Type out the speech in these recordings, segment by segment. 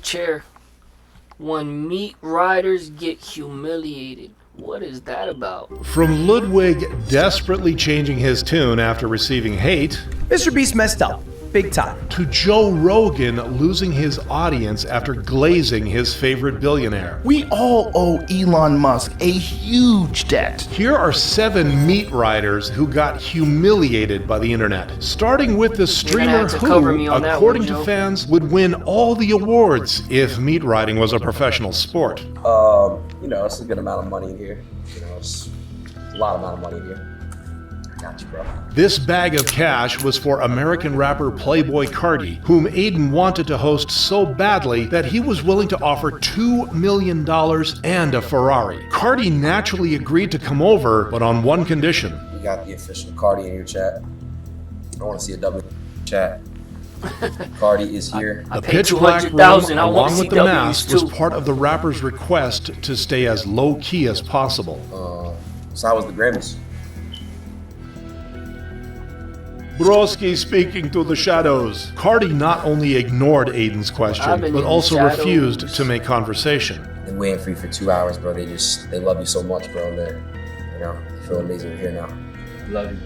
chair. When meat riders get humiliated. What is that about? From Ludwig desperately changing his tune after receiving hate, Mr. Beast messed up. Big time. to Joe Rogan losing his audience after glazing his favorite billionaire. We all owe Elon Musk a huge debt. Here are 7 meat riders who got humiliated by the internet. Starting with the streamer have to cover me who, on that according one, to Joe. fans, would win all the awards if meat riding was a professional sport. It's a good amount of money in here. It's a lot amount of money in here. Got you, bro. This bag of cash was for American rapper Playboy Carti, whom Aiden wanted to host so badly that he was willing to offer $2 million and a Ferrari. Carti naturally agreed to come over, but on one condition. You got the official Cardi in your chat. I want to see a W chat. Cardi is here. I The paid pitch black room, $200,000. I want along to see with the W's mask, too. was part of the rapper's request to stay as low-key as possible. So how was the Grammys? Broski speaking to the shadows. Cardi not only ignored Aiden's I've question, been but in also the shadows. refused to make conversation. Been waiting for you for 2 hours, bro. They love you so much, bro. They feel amazing you're here now. Love you.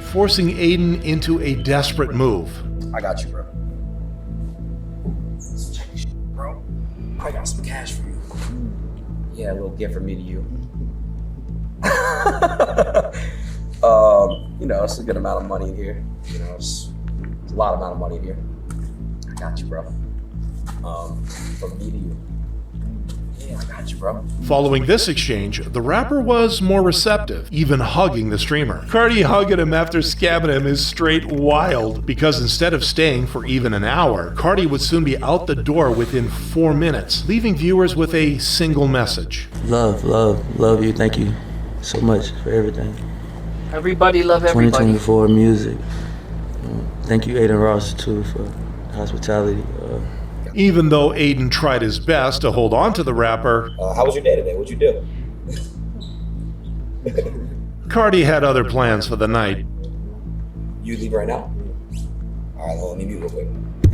Forcing Aiden into a desperate move. I got you, bro. So check this shit, bro. I got some cash for you. Yeah, a little gift from me to you. It's a good amount of money in here. It's a lot amount of money in here. I got you, bro. From me to you. Yeah, I got you, bro. Following this exchange, the rapper was more receptive, even hugging the streamer. Cardi hugging him after scamming him is straight wild, because instead of staying for even an hour, Cardi would soon be out the door within 4 minutes, leaving viewers with a single message. Love you. Thank you so much for everything. Everybody love everybody. 2024 music. Thank you, Aiden Ross, too, for hospitality. Even though Aiden tried his best to hold on to the rapper, How was your day today? What'd you do? Cardi had other plans for the night. You leave right now? All right, let me mute real quick.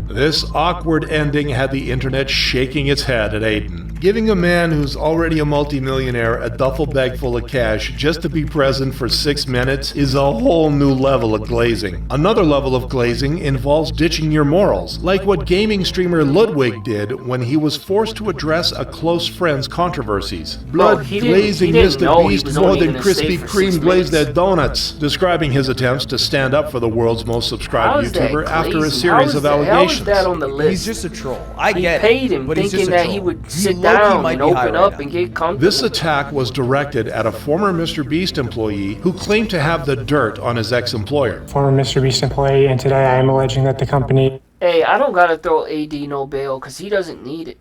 This awkward ending had the internet shaking its head at Aiden. Giving a man who's already a multimillionaire a duffel bag full of cash just to be present for 6 minutes is a whole new level of glazing. Another level of glazing involves ditching your morals, like what gaming streamer Ludwig did when he was forced to address a close friend's controversies. Blood he glazing didn't know Mr. he Beast was more only than gonna stay Krispy for Kreme 6 glazed minutes. their donuts, describing his attempts to stand up for the world's most subscribed How is that YouTuber after a glazing? series How of is allegations. that on the list? He's just a troll. I He get paid it, him but he's thinking just a that troll. he would He sit low-key down might and be high open right up now. and get comfortable. This attack was directed at a former Mr. Beast employee who claimed to have the dirt on his ex-employer. Former Mr. Beast employee, and today I am alleging that the company Hey, I don't gotta throw AD no bail because he doesn't need it.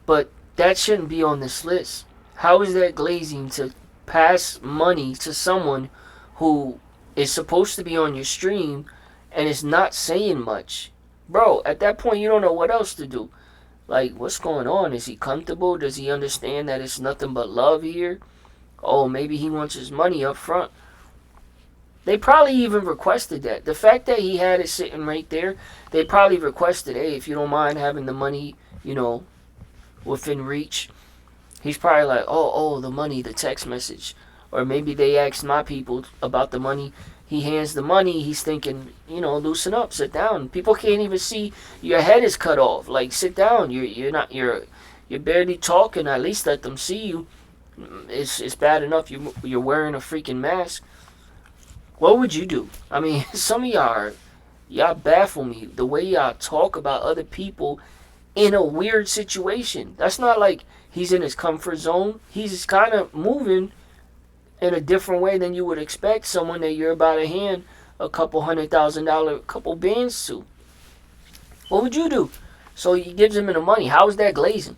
But that shouldn't be on this list. How is that glazing to pass money to someone who is supposed to be on your stream and is not saying much? Bro, at that point you don't know what else to do. Like, what's going on? Is he comfortable? Does he understand that it's nothing but love here? Oh, maybe he wants his money up front. They probably even requested that. The fact that he had it sitting right there, they probably requested, hey, if you don't mind having the money, within reach. He's probably like, oh, the money, the text message. Or maybe they asked my people about the money. He hands the money. He's thinking, loosen up, sit down. People can't even see your head is cut off. Like, sit down. You're barely talking. At least let them see you. It's bad enough you're wearing a freaking mask. What would you do? I mean, some of y'all baffle me. The way y'all talk about other people in a weird situation. That's not like he's in his comfort zone. He's kind of moving in a different way than you would expect someone that you're about to hand a couple $100,000, couple bands to. What would you do? So he gives him the money. How is that glazing?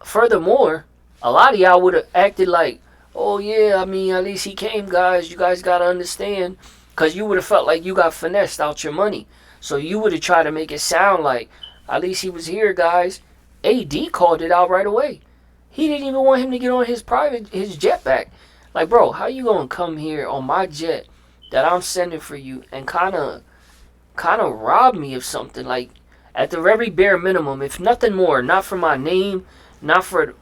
Furthermore, a lot of y'all would have acted like, oh yeah, I mean, at least he came, guys. You guys got to understand. Because you would have felt like you got finessed out your money. So you would have tried to make it sound like, at least he was here, guys. AD called it out right away. He didn't even want him to get on his jet back. Like, bro, how you gonna come here on my jet that I'm sending for you and kind of rob me of something? Like, At the very bare minimum, if nothing more, not for my name, not for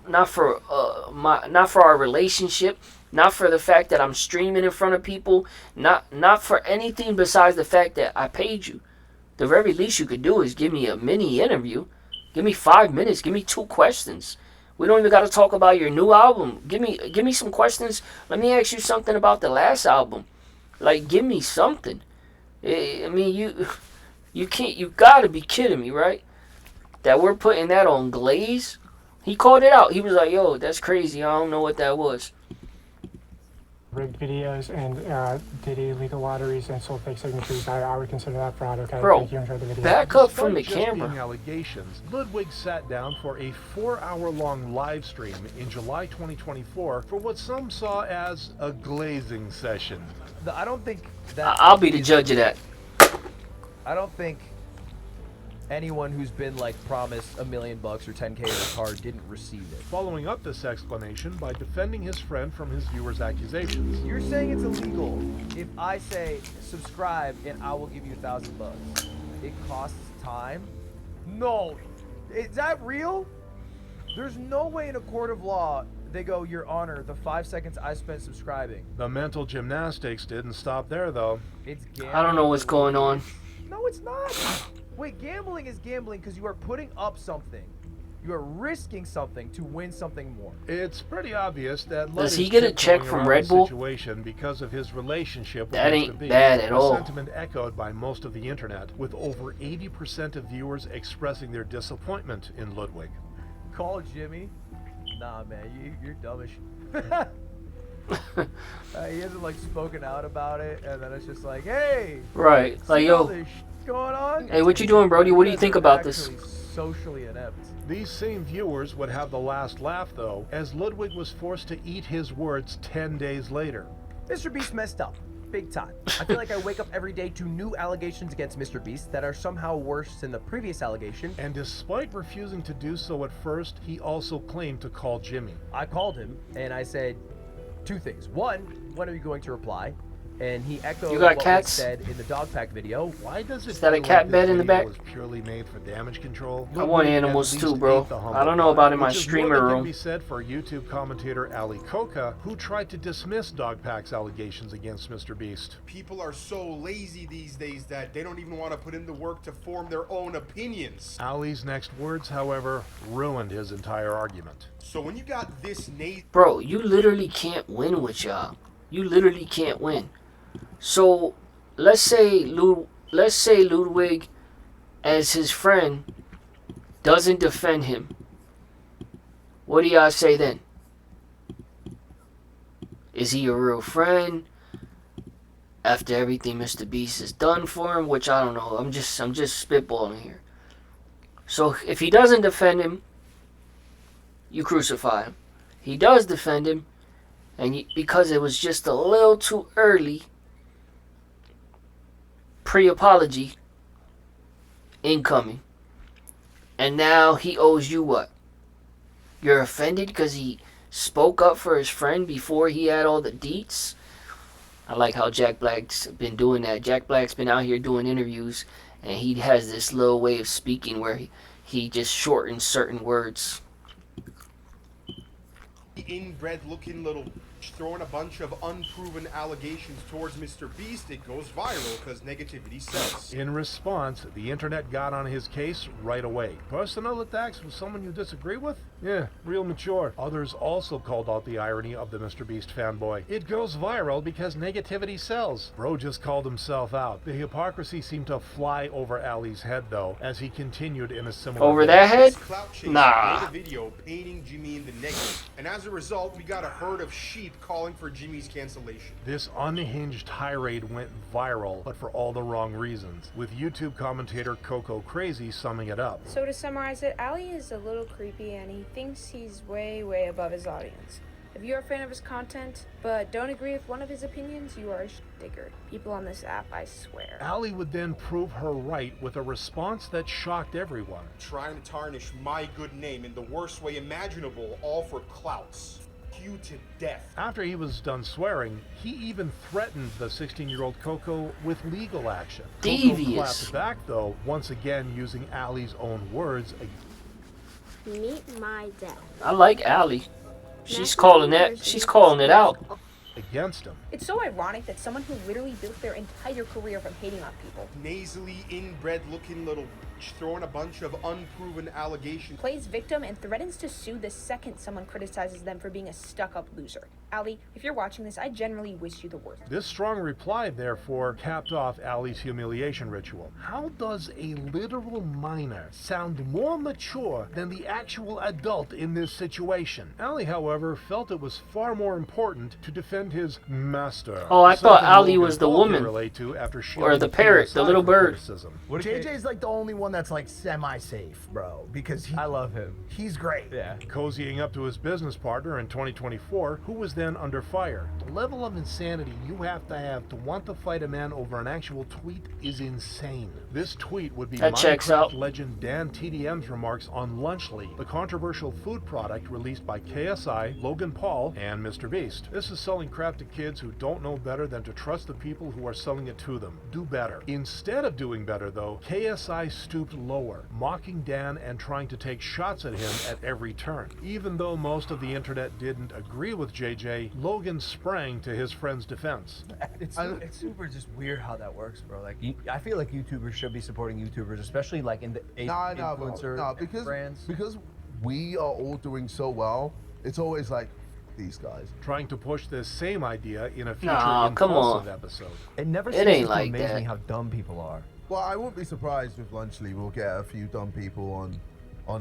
our relationship, not for the fact that I'm streaming in front of people, not for anything besides the fact that I paid you. The very least you could do is give me a mini interview. Give me 5 minutes. Give me 2 questions. We don't even got to talk about your new album. Give me some questions. Let me ask you something about the last album. Like, give me something. I mean, you can't. You gotta be kidding me, right? That we're putting that on Glaze. He called it out. He was like, "Yo, that's crazy. I don't know what that was." rigged videos and did illegal lotteries and sold fake signatures. I would consider that fraud. Okay, Bro, thank you. Enjoy the video. back up from the Despite just camera. being allegations, Ludwig sat down for a 4-hour-long live stream in July 2024 for what some saw as a glazing session. I don't think that. I'll be the judge of that. I don't think anyone who's been like promised $1 million or 10K in a car didn't receive it. Following up this explanation by defending his friend from his viewers' accusations. You're saying it's illegal if I say subscribe and I will give you $1,000. It costs time? No. Is that real? There's no way in a court of law they go, Your Honor, the 5 seconds I spent subscribing. The mental gymnastics didn't stop there, though. It's gambling. I don't know what's going on. No, it's not. Wait, gambling is gambling because you are putting up something. You are risking something to win something more. It's pretty obvious that Does Ludwig's he get a check tiptoeing from around Red the Bull? situation because of his relationship with That Mr. ain't Beast, bad at a all. sentiment echoed by most of the internet, with over 80% of viewers expressing their disappointment in Ludwig. Call Jimmy. Nah, man, you're dumb as he hasn't like spoken out about it, and then it's just like, hey, Right. Like, see all yo, this going on? hey, what you doing, Brody? What do you guys think are about this? actually socially inept. These same viewers would have the last laugh, though, as Ludwig was forced to eat his words 10 days later. Mr. Beast messed up. Big time. I feel like I wake up every day to new allegations against Mr. Beast that are somehow worse than the previous allegation. And despite refusing to do so at first, he also claimed to call Jimmy. I called him and I said 2 things. One, when are you going to reply? And he echoed You got what cats? was said in the dog pack video. Why does it Is that a feel cat like bed this in the video back? was purely made for damage control? I want Ludwig at animals least too, bro. ate the humble I don't know pie, about in my which is streamer more than room. can be said for YouTube commentator Ali Coca, who tried to dismiss Dogpack's allegations against Mr. Beast. People are so lazy these days that they don't even want to put in the work to form their own opinions. Ali's next words, however, ruined his entire argument. So when you got this Bro, you literally can't win with y'all. You literally can't win. So, let's say Ludwig, as his friend, doesn't defend him. What do y'all say then? Is he a real friend? After everything Mr. Beast has done for him, which I don't know. I'm just spitballing here. So if he doesn't defend him, you crucify him. He does defend him, and because it was just a little too early, pre-apology incoming, and now he owes you what? You're offended because he spoke up for his friend before he had all the deets? I like how Jack Black's been doing that. Jack Black's been out here doing interviews, and he has this little way of speaking where he just shortens certain words. inbred looking little throwing a bunch of unproven allegations towards Mr. Beast, it goes viral because negativity sells. In response, the internet got on his case right away. Personal attacks from someone you disagree with? Yeah, real mature. Others also called out the irony of the Mr. Beast fanboy. It goes viral because negativity sells. Bro just called himself out. The hypocrisy seemed to fly over Ali's head, though, as he continued in a similar Over vein. that head? Clout Chase Nah. made a video painting Jimmy in the negative, and as a result, we got a herd of sheep calling for Jimmy's cancellation. This unhinged tirade went viral, but for all the wrong reasons, with YouTube commentator Coco Crazy summing it up. So to summarize it, Ali is a little creepy and he thinks he's way, way above his audience. If you're a fan of his content, but don't agree with one of his opinions, you are a digger. People on this app, I swear. Ali would then prove her right with a response that shocked everyone. Trying to tarnish my good name in the worst way imaginable, all for clouts. you to death. After he was done swearing, he even threatened the 16-year-old Coco with legal action. Devious. Coco clapped back, though, once again using Allie's own words. Meet my dad. I like Allie. She's calling it out. Against him. It's so ironic that someone who literally built their entire career from hating on people Nasally, inbred looking little bitch throwing a bunch of unproven allegations. plays victim and threatens to sue the second someone criticizes them for being a stuck-up loser. Allie, if you're watching this, I generally wish you the worst. This strong reply, therefore, capped off Allie's humiliation ritual. How does a literal minor sound more mature than the actual adult in this situation? Allie, however, felt it was far more important to defend his master. Oh, I thought Something Allie Logan was the both woman. relate to after Or shielding the parrot, the KSI little from bird. criticism. JJ's like the only one that's like semi-safe, bro, because I love him. he's great. Yeah. Cozying up to his business partner in 2024, who was then under fire. The level of insanity you have to want to fight a man over an actual tweet is insane. This tweet would be That checks out. Minecraft legend Dan TDM's remarks on Lunchly, the controversial food product released by KSI, Logan Paul, and Mr. Beast. This is selling crap to kids who don't know better than to trust the people who are selling it to them. Do better. Instead of doing better, though, KSI stooped lower, mocking Dan and trying to take shots at him at every turn. Even though most of the internet didn't agree with JJ, Logan sprang to his friend's defense. It's super just weird how that works, bro. Like, I feel like YouTubers should be supporting YouTubers, especially like in the influencer brands. Because we are all doing so well, it's always like these guys. Trying to push this same idea in a future Nah, come Impulsive on. episode. It never It seems ain't to like amaze that. me how dumb people are. Well, I wouldn't be surprised if Lunchly will get a few dumb people on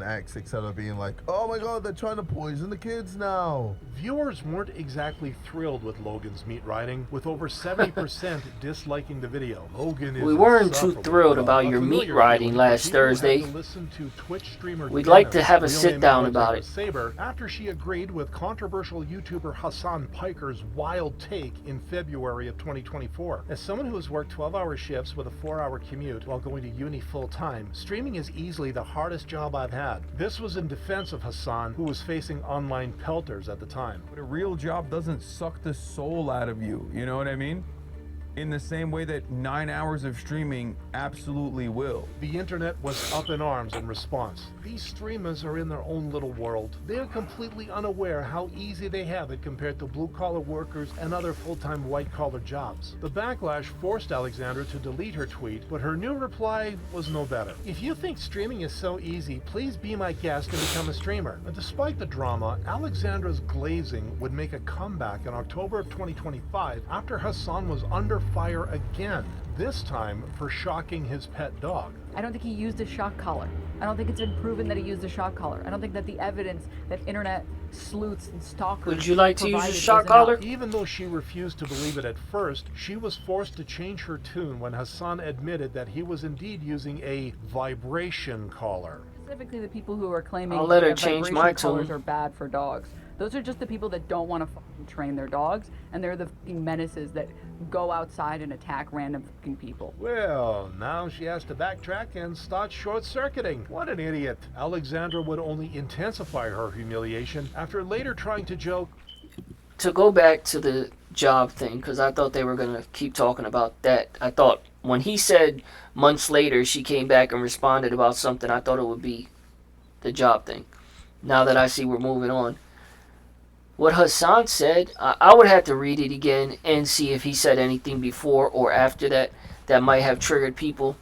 X, etc., being like, oh my god, they're trying to poison the kids now. Viewers weren't exactly thrilled with Logan's Meatriding, with over 70% disliking the video. Logan is We weren't too insufferable. thrilled about A your familiar Meatriding feeling, last people had Thursday. to listen to Twitch streamer We'd like to Dennis, have a real sit name down Alexander about it. Saber, after she agreed with controversial YouTuber Hassan Piker's wild take in February of 2024. As someone who has worked 12-hour shifts with a 4-hour commute while going to uni full-time, streaming is easily the hardest job I've had. This was in defense of Hassan, who was facing online pelters at the time. But a real job doesn't suck the soul out of you, you know what I mean? In the same way that 9 hours of streaming absolutely will. The internet was up in arms in response. These streamers are in their own little world. They're completely unaware how easy they have it compared to blue-collar workers and other full-time white-collar jobs. The backlash forced Alexandra to delete her tweet, but her new reply was no better. If you think streaming is so easy, please be my guest and become a streamer. But despite the drama, Alexandra's glazing would make a comeback in October of 2025 after Hassan was under fire again, this time for shocking his pet dog. I don't think he used a shock collar. I don't think it's been proven that he used a shock collar. I don't think that the evidence that internet sleuths and stalkers Would you like to use a provided shock was enough. collar? Even though she refused to believe it at first, she was forced to change her tune when Hassan admitted that he was indeed using a vibration collar. Specifically, the people who are claiming I'll let her that change vibration my collars tune. are bad for dogs. Those are just the people that don't want to train their dogs, and they're the menaces that go outside and attack random people. Well, now she has to backtrack and start short-circuiting. What an idiot. Alexandra would only intensify her humiliation after later trying to joke. To go back to the job thing, because I thought they were going to keep talking about that. I thought when he said months later she came back and responded about something, I thought it would be the job thing. Now that I see we're moving on. What Hassan said, I would have to read it again and see if he said anything before or after that that might have triggered people.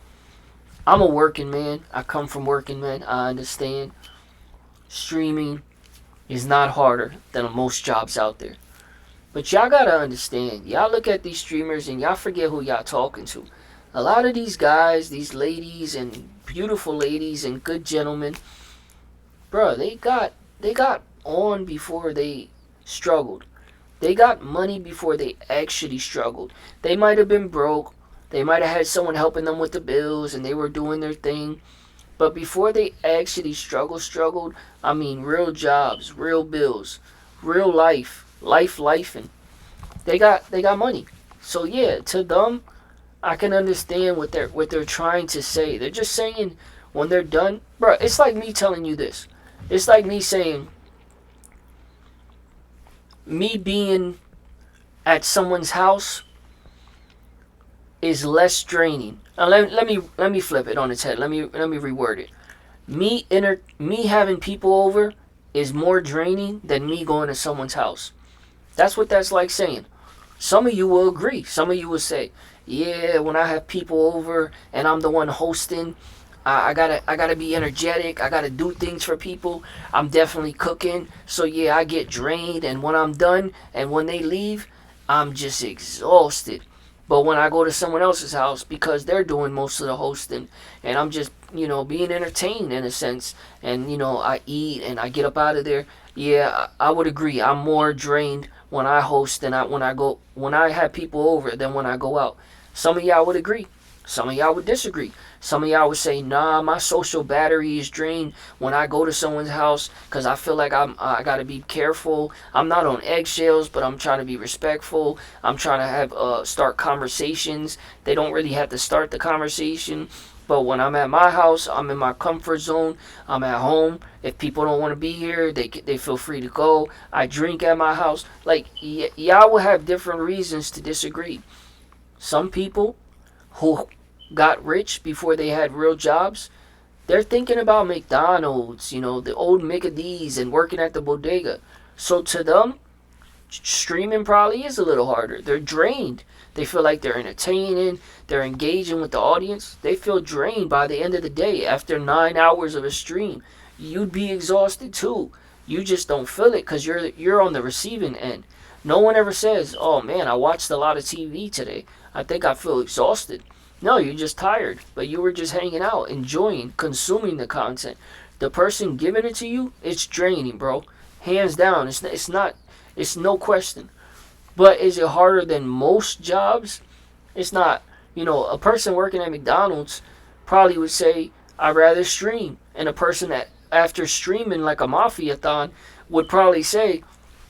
I'm a working man. I come from working men. I understand. Streaming is not harder than most jobs out there. But y'all gotta understand, y'all look at these streamers and y'all forget who y'all talking to. A lot of these guys, these ladies and beautiful ladies and good gentlemen, bro, they got on before they struggled. They got money before they actually struggled. They might have been broke. They might have had someone helping them with the bills and they were doing their thing. But before they actually struggled, I mean real jobs, real bills, real lifing. They got money. So yeah, to them, I can understand what they're trying to say. They're just saying when they're done, bro, it's like me telling you this. It's like me saying, me being at someone's house is less draining. Let me flip it on its head. Let me reword it. Me having people over is more draining than me going to someone's house. That's what that's like saying. Some of you will agree. Some of you will say, "Yeah, when I have people over and I'm the one hosting, I gotta be energetic. I gotta do things for people. I'm definitely cooking. So yeah, I get drained. And when I'm done and when they leave, I'm just exhausted. But when I go to someone else's house, because they're doing most of the hosting, and I'm just, being entertained in a sense, and, I eat and I get up out of there, yeah, I would agree. I'm more drained when I host than when I have people over than when I go out. Some of y'all would agree. Some of y'all would disagree. Some of y'all would say, nah, my social battery is drained when I go to someone's house because I feel like I got to be careful. I'm not on eggshells, but I'm trying to be respectful. I'm trying to have start conversations. They don't really have to start the conversation. But when I'm at my house, I'm in my comfort zone. I'm at home. If people don't want to be here, they feel free to go. I drink at my house. Like, y'all will have different reasons to disagree. Some people who got rich before they had real jobs, they're thinking about McDonald's, the old Mickey D's and working at the bodega. So to them, streaming probably is a little harder. They're drained. They feel like they're entertaining, they're engaging with the audience. They feel drained by the end of the day after 9 hours of a stream. You'd be exhausted too. You just don't feel it because you're on the receiving end. No one ever says, "Oh man, I watched a lot of TV today. I think I feel exhausted." No, you're just tired, but you were just hanging out, enjoying, consuming the content. The person giving it to you, it's draining, bro. Hands down, it's no question. But is it harder than most jobs? It's not. A person working at McDonald's probably would say, "I'd rather stream." And a person that, after streaming like a mafia-thon, would probably say,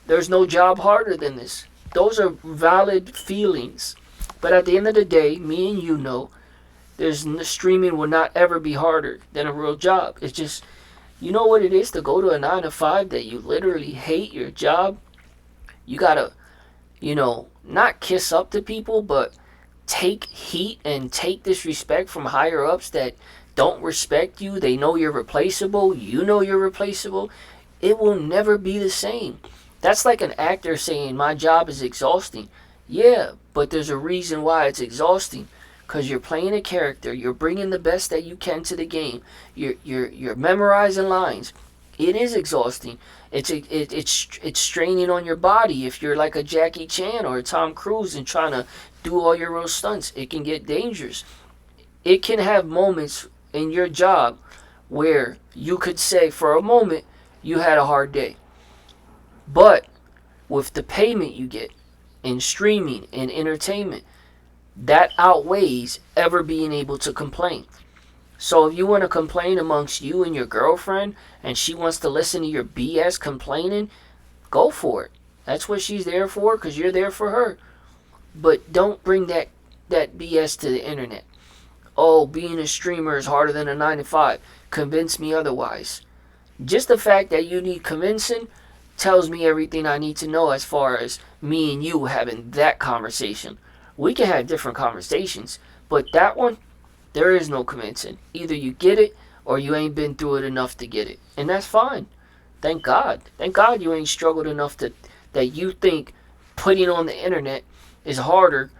"There's no job harder than this." Those are valid feelings. But at the end of the day, me and you know, streaming will not ever be harder than a real job. It's just, you know what it is to go to a 9 to 5 that you literally hate your job? You gotta, not kiss up to people, but take heat and take disrespect from higher ups that don't respect you. They know you're replaceable. You know you're replaceable. It will never be the same. That's like an actor saying, "My job is exhausting." Yeah, but there's a reason why it's exhausting. Because you're playing a character. You're bringing the best that you can to the game. You're memorizing lines. It is exhausting. It's straining on your body. If you're like a Jackie Chan or a Tom Cruise and trying to do all your real stunts, it can get dangerous. It can have moments in your job where you could say for a moment you had a hard day. But with the payment you get in streaming and entertainment, that outweighs ever being able to complain. So if you want to complain amongst you and your girlfriend and she wants to listen to your BS complaining, go for it. That's what she's there for, because you're there for her. But don't bring that BS to the internet. "Oh, being a streamer is harder than a 9 to 5. Convince me otherwise." Just the fact that you need convincing tells me everything I need to know as far as me and you having that conversation. We can have different conversations, but that one, there is no convincing. Either you get it or you ain't been through it enough to get it. And that's fine. Thank God. Thank God you ain't struggled enough that you think putting on the internet is harder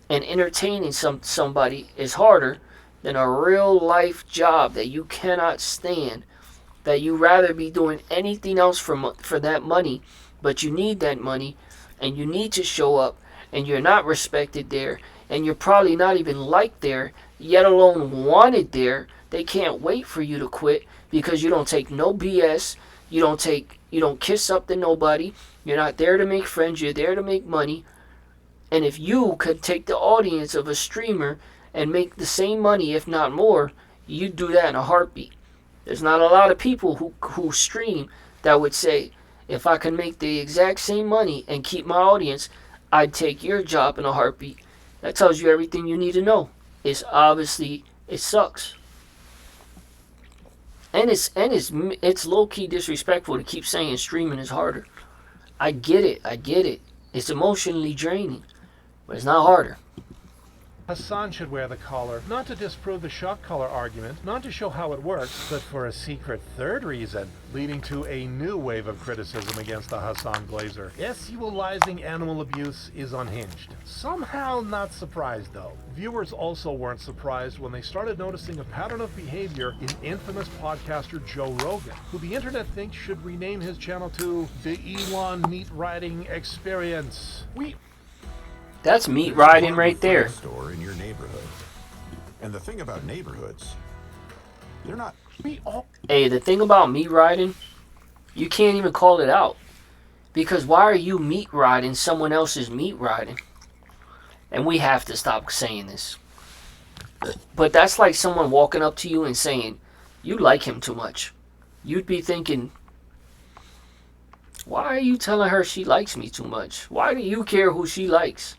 and entertaining somebody is harder than a real life job that you cannot stand, that you rather be doing anything else for that money, but you need that money and you need to show up and you're not respected there and you're probably not even liked there, yet alone wanted there. They can't wait for you to quit because you don't take no BS. You don't kiss up to nobody. You're not there to make friends. You're there to make money. And if you could take the audience of a streamer and make the same money, if not more, you'd do that in a heartbeat. There's not a lot of people who stream that would say, "If I can make the exact same money and keep my audience, I'd take your job in a heartbeat." That tells you everything you need to know. It's obviously, it sucks. And it's low-key disrespectful to keep saying streaming is harder. I get it. It's emotionally draining, but it's not harder. Hassan should wear the collar, not to disprove the shock collar argument, not to show how it works, but for a secret third reason, leading to a new wave of criticism against the Hassan Blazer. SUalizing animal abuse is unhinged. Somehow not surprised though. Viewers also weren't surprised when they started noticing a pattern of behavior in infamous podcaster Joe Rogan, who the internet thinks should rename his channel to The Elon Meatriding Experience. That's meat riding right there. Store in your neighborhood. And the thing about neighborhoods, they're not. Hey, the thing about meat riding, you can't even call it out. Because why are you meat riding someone else's meat riding? And we have to stop saying this. But that's like someone walking up to you and saying, you like him too much. You'd be thinking, why are you telling her she likes me too much? Why do you care who she likes?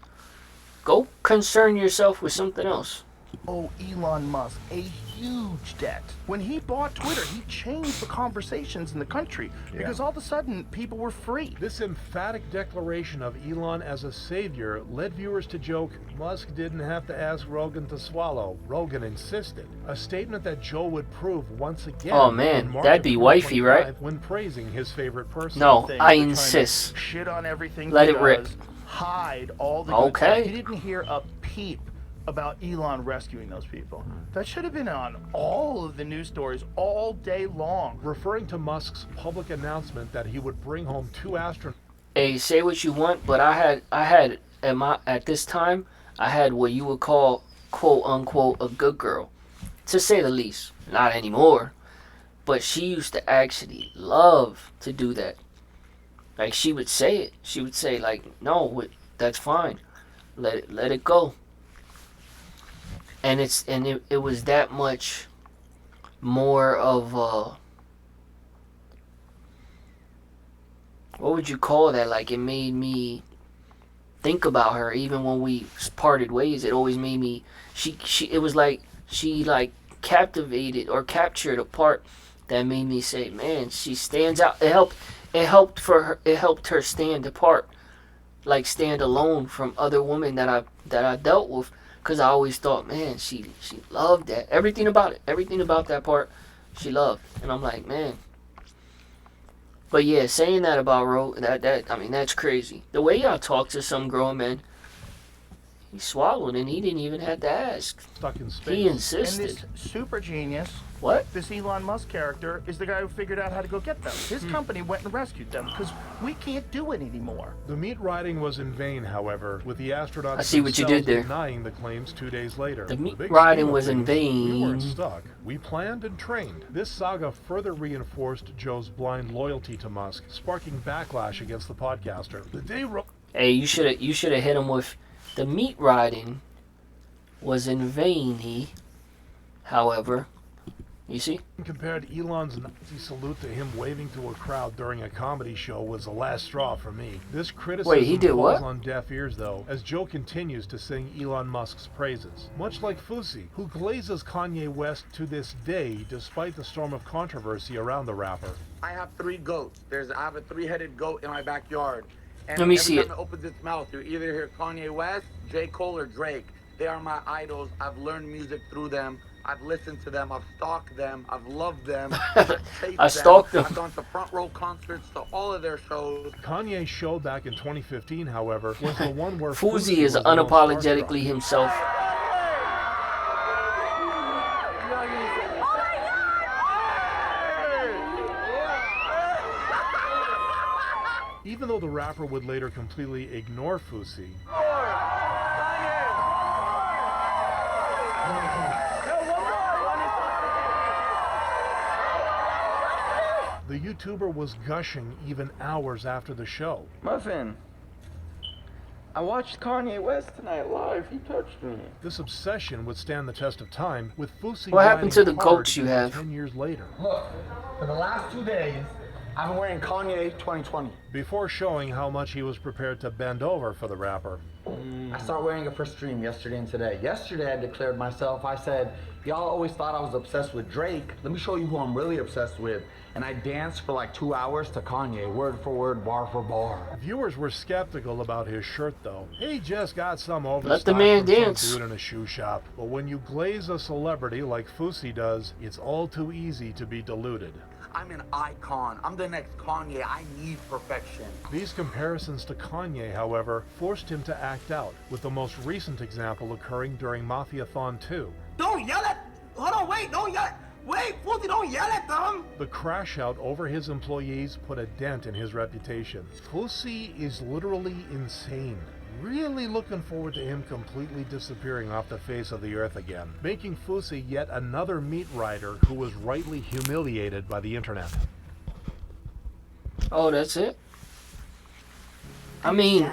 Go concern yourself with something else. Oh, Elon Musk, a huge debt. When he bought Twitter, he changed the conversations in the country because all of a sudden people were free. This emphatic declaration of Elon as a savior led viewers to joke Musk didn't have to ask Rogan to swallow. Rogan insisted. A statement that Joe would prove once again. Oh man, that'd be wifey, right? When praising his favorite person. No, I insist. Shit on everything. Let it rip. Hide all the good stuff. You didn't hear a peep about Elon rescuing those people. That should have been on all of the news stories all day long. Referring to Musk's public announcement that he would bring home 2 astronauts. Hey, say what you want, but I had at this time, I had what you would call, quote unquote, a good girl, to say the least. Not anymore, but she used to actually love to do that. Like, she would say it. She would say, like, no, that's fine. Let it go. And it was that much more of what would you call that? Like, it made me think about her. Even when we parted ways, it always made me. It was like she captivated or captured a part that made me say, man, she stands out. It helped her stand apart, like stand alone from other women that I dealt with, because I always thought, man, she loved that. Everything about that part, she loved. And I'm like, man. But yeah, saying that about that's crazy. The way y'all talk to some grown men, he swallowed and he didn't even have to ask. Stuck in space. He insisted. And this super genius, this Elon Musk character, is the guy who figured out how to go get them. His company went and rescued them because we can't do it anymore. The meat riding was in vain, however, with the astronauts I see what you did there. Denying the claims 2 days later. The meat riding was in vain. We weren't stuck. We planned and trained. This saga further reinforced Joe's blind loyalty to Musk, sparking backlash against the podcaster. The day Hey, you should have hit him with the meat riding was in vain. However, you see? Compared Elon's Nazi salute to him waving to a crowd during a comedy show was the last straw for me. This criticism falls on deaf ears, though, as Joe continues to sing Elon Musk's praises. Much like Fousey, who glazes Kanye West to this day despite the storm of controversy around the rapper. I have 3 goats. I have a 3-headed goat in my backyard. And Let me see every time it opens its mouth, you either hear Kanye West, J. Cole, or Drake. They are my idols. I've learned music through them. I've listened to them. I've stalked them. I've loved them. I stalked them. I've gone to front row concerts to all of their shows. Kanye's show back in 2015, however, was the one where Fousey is unapologetically himself. Even though the rapper would later completely ignore Fousey, the YouTuber was gushing even hours after the show. Muffin, I watched Kanye West tonight live. He touched me. This obsession would stand the test of time, with Fousey. What happened to the riding hard goats you have? 10 years later. Look, for the last 2 days, I've been wearing Kanye 2020. Before showing how much he was prepared to bend over for the rapper. I started wearing it for stream yesterday and today. Yesterday I declared myself. I said, y'all always thought I was obsessed with Drake. Let me show you who I'm really obsessed with. and I danced for like 2 hours to Kanye, word for word, bar for bar. Viewers were skeptical about his shirt, though. He just got some Let the overstock man from dance. some dude in a shoe shop. But when you glaze a celebrity like Fousey does, it's all too easy to be deluded. I'm an icon. I'm the next Kanye. I need perfection. These comparisons to Kanye, however, forced him to act out, with the most recent example occurring during Mafiathon 2. Don't yell at... Hold on, wait, don't yell... Wait, Fousey, don't yell at them! The crash out over his employees put a dent in his reputation. Fousey is literally insane. Really looking forward to him completely disappearing off the face of the earth again, making Fousey yet another meat rider who was rightly humiliated by the internet. Oh, that's it? I mean,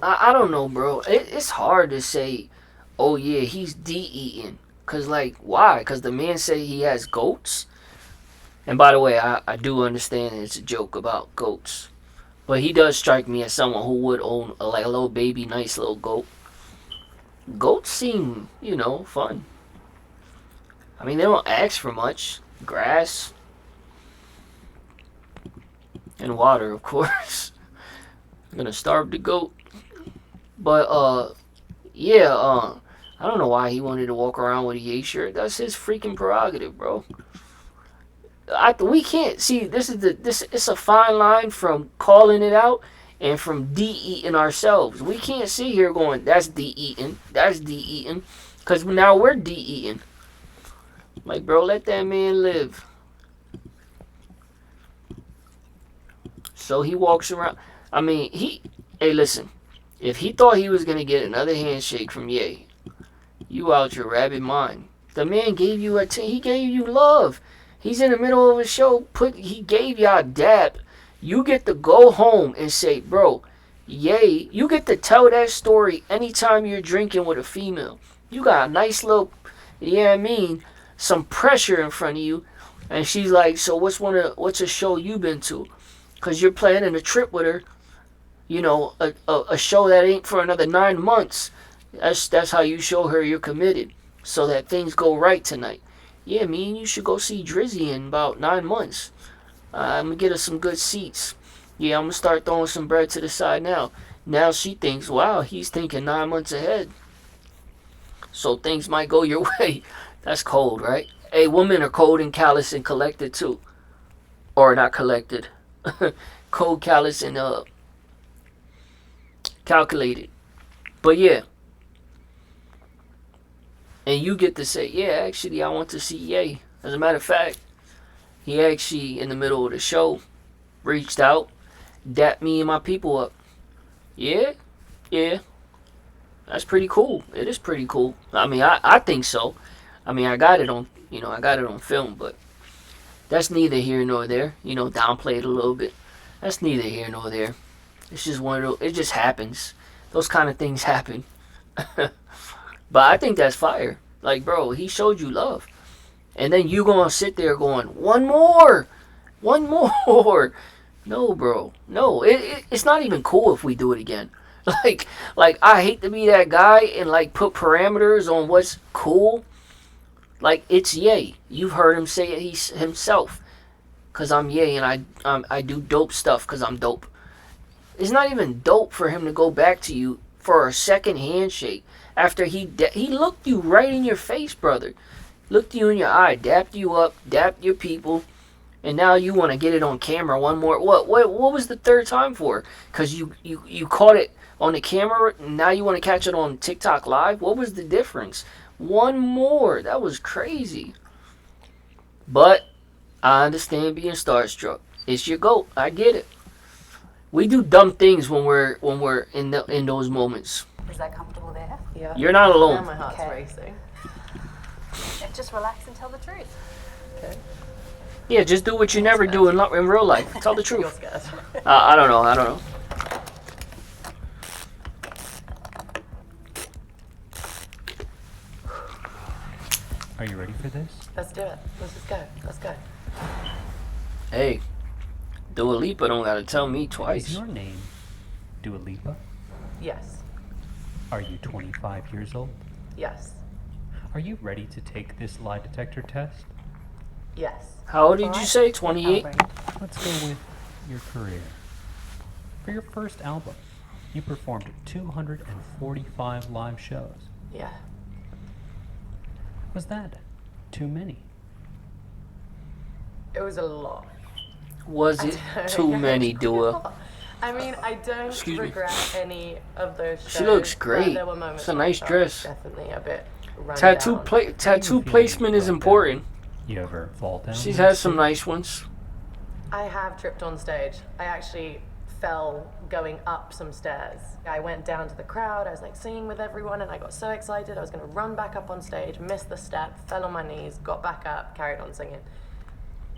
I don't know, bro. It's hard to say, oh yeah, he's de-eating. Because, like, why? Because the man say he has goats? And by the way, I do understand it's a joke about goats. But he does strike me as someone who would own, like, a little baby, nice little goat. Goats seem, you know, fun. I mean, they don't ask for much. Grass. And water, of course. I'm gonna starve the goat. But, yeah, I don't know why he wanted to walk around with a Ye shirt. That's his freaking prerogative, bro. We can't see. It's a fine line from calling it out and from de-eating ourselves. We can't sit here going, that's de-eating, that's de-eating, because now we're de-eating. Like, bro, let that man live. So he walks around. I mean, hey, listen. If he thought he was gonna get another handshake from Ye, you out your rabbit mind. The man gave you he gave you love. He's in the middle of a show. He gave y'all a dap. You get to go home and say, bro, Ye. You get to tell that story anytime you're drinking with a female. You got a nice little, you know what I mean, some pressure in front of you, and she's like, so what's a show you been to? Cause you're planning a trip with her. You know, a show that ain't for another 9 months. That's how you show her you're committed, so that things go right tonight. Yeah, me and you should go see Drizzy in about 9 months. I'm gonna get her some good seats. Yeah, I'm gonna start throwing some bread to the side now. Now she thinks, wow, he's thinking 9 months ahead. So things might go your way. That's cold, right? Hey, women are cold and callous and collected too. Or not collected. Cold, callous, and calculated. But yeah. And you get to say, yeah, actually, I want to see Ye. As a matter of fact, he actually, in the middle of the show, reached out, dapped me and my people up. Yeah, yeah. That's pretty cool. It is pretty cool. I mean, I think so. I mean, I got it on film, but that's neither here nor there. You know, downplay it a little bit. That's neither here nor there. It's just one of those, it just happens. Those kind of things happen. But I think that's fire. Like, bro, he showed you love. And then you gonna sit there going, one more. No, bro. No, it's not even cool if we do it again. Like I hate to be that guy and like put parameters on what's cool. Like, it's Ye. You've heard him say it himself. Cause I'm Ye and I do dope stuff cause I'm dope. It's not even dope for him to go back to you for a second handshake after he looked you right in your face, brother. Looked you in your eye, dapped you up, dapped your people, and now you want to get it on camera one more. What was the third time for? Cause you caught it on the camera, and now you want to catch it on TikTok Live? What was the difference? One more. That was crazy. But I understand being starstruck. It's your GOAT. I get it. We do dumb things when we're in those moments. Is that comfortable there? Yeah. You're not alone. Now my heart's racing. Just relax and tell the truth. Okay. Yeah, just do what you never do in real life. Tell the truth. You're scared. I don't know. Are you ready for this? Let's do it. Let's just go. Let's go. Hey, Dua Lipa don't gotta tell me twice. Is your name Dua Lipa? Yes. Are you 25 years old? Yes. Are you ready to take this lie detector test? Yes. How old did you say? 28? Let's go with your career. For your first album, you performed 245 live shows. Yeah. Was that too many? It was a lot. Was it too many, Dua? I mean, I don't Excuse me. regret any of those shows. She looks but great. There were moments It's a where I nice felt dress. Definitely a bit run Tattoo down. tattoo placement is important. You ever fall down? She's had some nice ones. I have tripped on stage. I actually fell going up some stairs. I went down to the crowd, I was like singing with everyone, and I got so excited I was going to run back up on stage, missed the step, fell on my knees, got back up, carried on singing.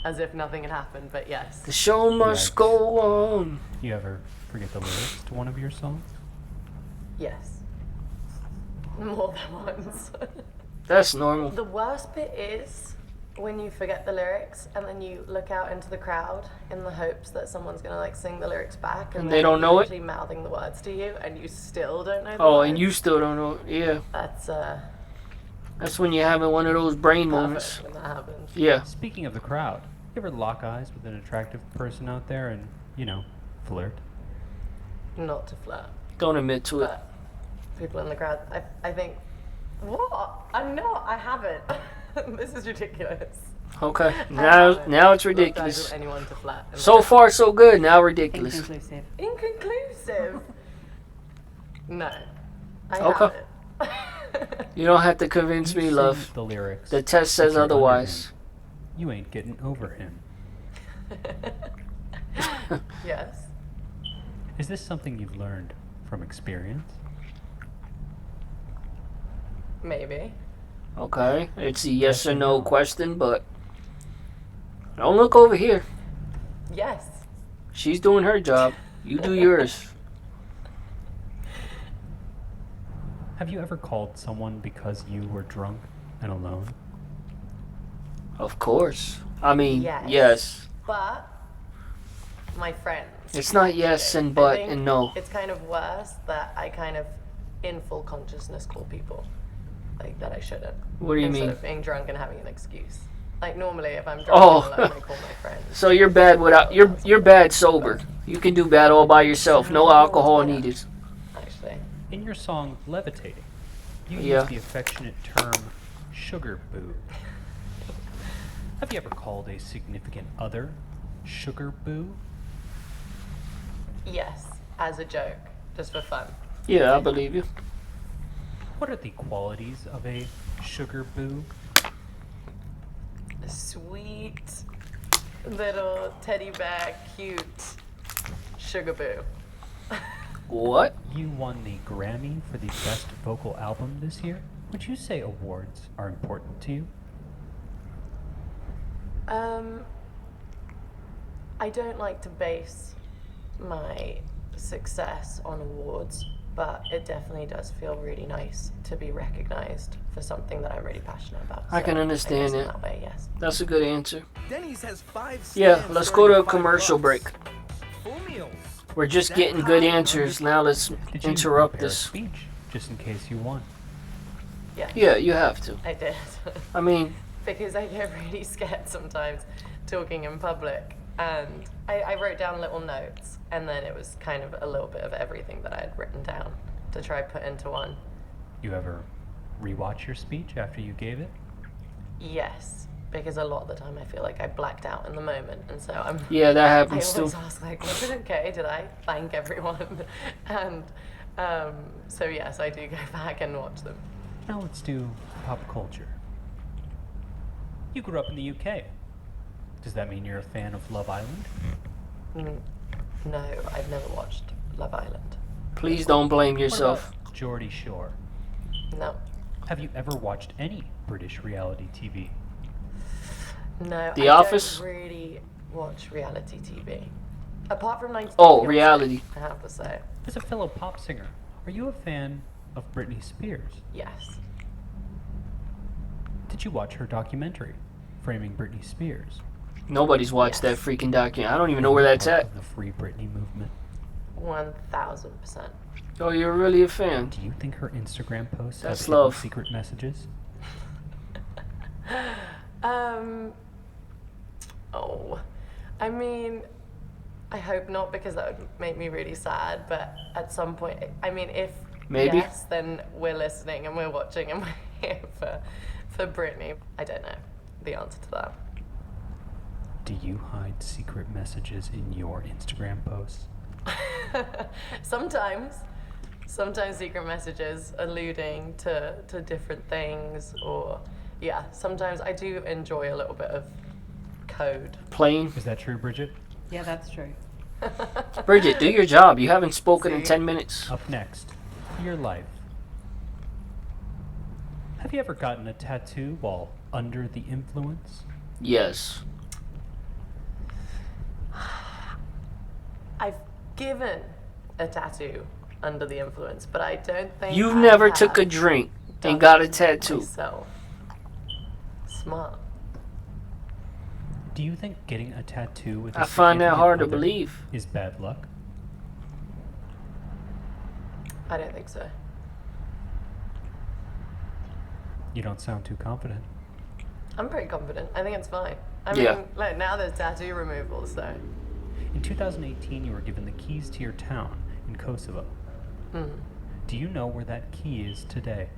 As if nothing had happened, but yes. The show must go on. You ever forget the lyrics to one of your songs? Yes. More than once. That's normal. The worst bit is when you forget the lyrics and then you look out into the crowd in the hopes that someone's gonna like sing the lyrics back And they don't know it? Actually mouthing the words to you and you still don't know the Oh, words. and you still don't know. Yeah. That's when you're having one of those brain perfect moments. when that happens. Yeah. Speaking of the crowd, you ever lock eyes with an attractive person out there and, flirt? Not to flirt. Don't admit to it. People in the crowd, I think, what? I'm not, I haven't. This is ridiculous. Okay. I Now haven't now it's locked eyes ridiculous. with anyone to flirt. So far so good. Now ridiculous. Inconclusive. Inconclusive? No. I Okay. haven't. You don't have to convince me, sing love. the lyrics, The test says but you're under otherwise. him. You ain't getting over him. Yes. Is this something you've learned from experience? Maybe. Okay. It's a yes or no question, but don't look over here. Yes. She's doing her job. You do yours. Have you ever called someone because you were drunk and alone? Of course. I mean, Yes. yes. But my friends. It's not yes and I but think and no. It's kind of worse that I kind of, in full consciousness, call people like that I shouldn't. What do you Instead mean? of being drunk and having an excuse. Like normally, if I'm drunk Oh. and alone, I call my friends. So you're bad without you're bad sober. You can do bad all by yourself. No alcohol needed. Actually. In your song Levitating, you Yeah. use the affectionate term sugar boo. Have you ever called a significant other sugar boo? Yes, as a joke, just for fun. Yeah, I believe you. What are the qualities of a sugar boo? A sweet little teddy bear, cute sugar boo. What? You won the Grammy for the Best Vocal Album this year. Would you say awards are important to you? I don't like to base my success on awards, but it definitely does feel really nice to be recognized for something that I'm really passionate about. I can So understand guess in it. that way, yes. That's a good answer. Denny's has 5 Yeah, stands let's go to a starting at commercial $5. break. Full meals. We're just getting good answers. Now let's Did you interrupt prepare a this. speech just in case you won? Yeah. Yeah, you have to. I did. I mean, because I get really scared sometimes talking in public. And I wrote down little notes, and then it was kind of a little bit of everything that I had written down to try put into one. You ever rewatch your speech after you gave it? Yes, because a lot of the time I feel like I blacked out in the moment, and so I'm. Yeah, that happens I always too. ask like, was it okay? Did I thank everyone? And so yes, I do go back and watch them. Now let's do pop culture. You grew up in the UK. Does that mean you're a fan of Love Island? No, I've never watched Love Island. Please don't blame What yourself. about Geordie Shore? No. Have you ever watched any British reality TV? No, The I Office? don't really watch reality TV. Apart from 90 Oh, reality. I have to say. As a fellow pop singer, are you a fan of Britney Spears? Yes. Did you watch her documentary, Framing Britney Spears? Nobody's watched that freaking document. I don't even know where that's Part at. of the Free Britney movement. 1000%. Oh, you're really a fan. Do you think her Instagram posts That's have hidden love. secret messages? Oh, I mean, I hope not, because that would make me really sad. But at some point, I mean, if Maybe. yes, then we're listening and we're watching and we're here for Brittany. I don't know the answer to that. Do you hide secret messages in your Instagram posts? Sometimes secret messages alluding to different things, or yeah, sometimes I do enjoy a little bit of code. Plain. Is that true, Bridget? Yeah, that's true. Bridget, do your job. You haven't spoken in 10 minutes. Up next, your life. Have you ever gotten a tattoo while under the influence? Yes. I've given a tattoo under the influence, but I don't think You I never have took a drink done and got a it tattoo. myself. Smart. Do you think getting a tattoo with a I find that significant hard to other believe. is bad luck? I don't think so. You don't sound too confident. I'm pretty confident. I think it's fine. I Yeah. mean, like, now there's tattoo removal, so. In 2018, you were given the keys to your town in Kosovo. Mm. Do you know where that key is today?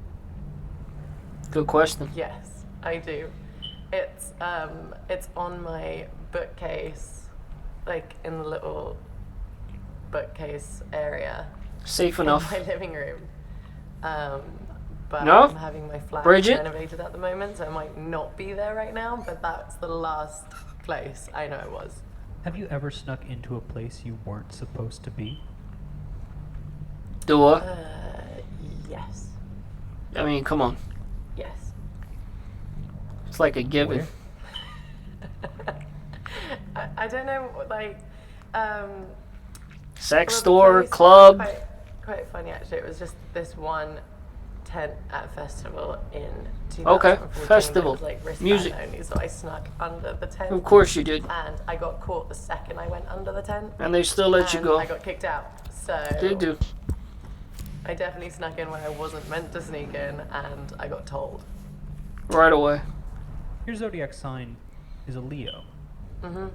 Good question. Yes, I do. It's on my bookcase, like in the little bookcase area. Safe enough. In my living room. But No? I'm having my flat Bridget? renovated at the moment, so it might not be there right now, but that's the last place I know it was. Have you ever snuck into a place you weren't supposed to be? Do Yes. I mean, come on. Yes. It's like a given. I don't know, like, Sex well, the store, place was club. Quite funny, actually. It was just this one tent at a festival in 2014. Okay, that festival. was, like, wristband Music. only, so I snuck under the tent. Of course you did. And I got caught the second I went under the tent. And they still let you And go. I got kicked out. So They do. I definitely snuck in where I wasn't meant to sneak in, and I got told. Right away. Your zodiac sign is a Leo. Mm-hmm.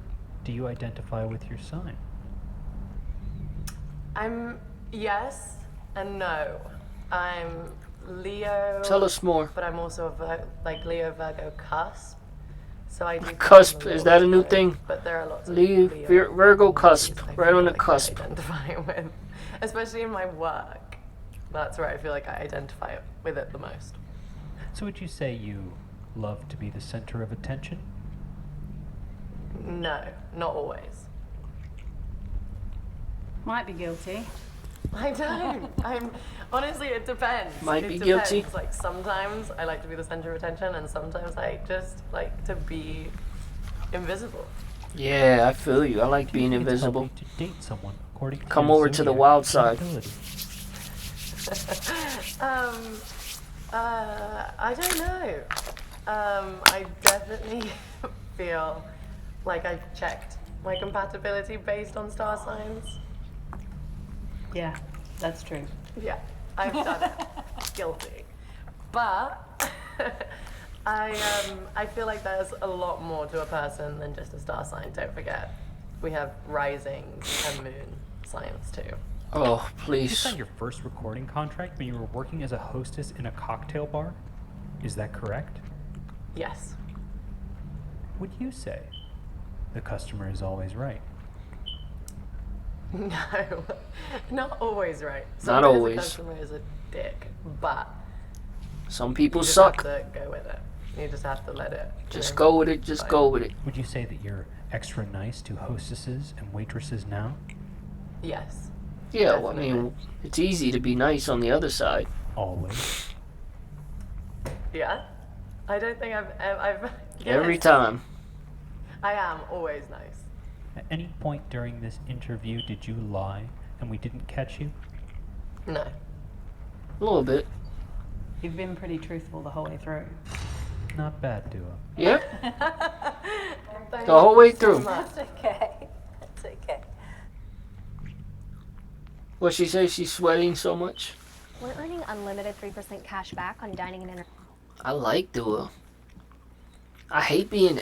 Do you identify with your sign? I'm yes and no. I'm Leo. Tell us more. But I'm also like Leo Virgo cusp. So I do. Cusp, is that a new thing? But there are lots of Leo, Virgo cusp, right on the cusp. identify with, especially in my work. That's where I feel like I identify with it the most. So would you say you love to be the center of attention? No, not always. Might be guilty. I don't. I'm honestly, it depends. Might It be depends. guilty. Like sometimes I like to be the center of attention, and sometimes I just like to be invisible. Yeah, I feel you. I like being It's invisible. healthy to date someone according to Come your over to the zodiac wild side. ability. I don't know. I definitely feel like I've checked my compatibility based on star signs. Yeah, that's true. Yeah, I've done it. Guilty. But I feel like there's a lot more to a person than just a star sign. Don't forget, we have risings and moon signs too. Oh, You please. signed your first recording contract when you were working as a hostess in a cocktail bar? Is that correct? Yes. Would you say the customer is always right? No, not always right. Not Sometimes always. the customer is a dick, but Some people you just suck. have to go with it. You just have to let it. Just go with it. Just go with it. Would you say that you're extra nice to hostesses and waitresses now? Yes. Yeah, well, I mean, it's easy to be nice on the other side. Always. Yeah. I don't think I've Every yes. time. I am always nice. At any point during this interview, did you lie and we didn't catch you? No. A little bit. You've been pretty truthful the whole way through. Not bad, duo. Yeah. The whole way through. That's okay. That's okay. What she say? She's sweating so much. We're earning unlimited 3% cash back on dining and entertainment. I like Dua. I hate being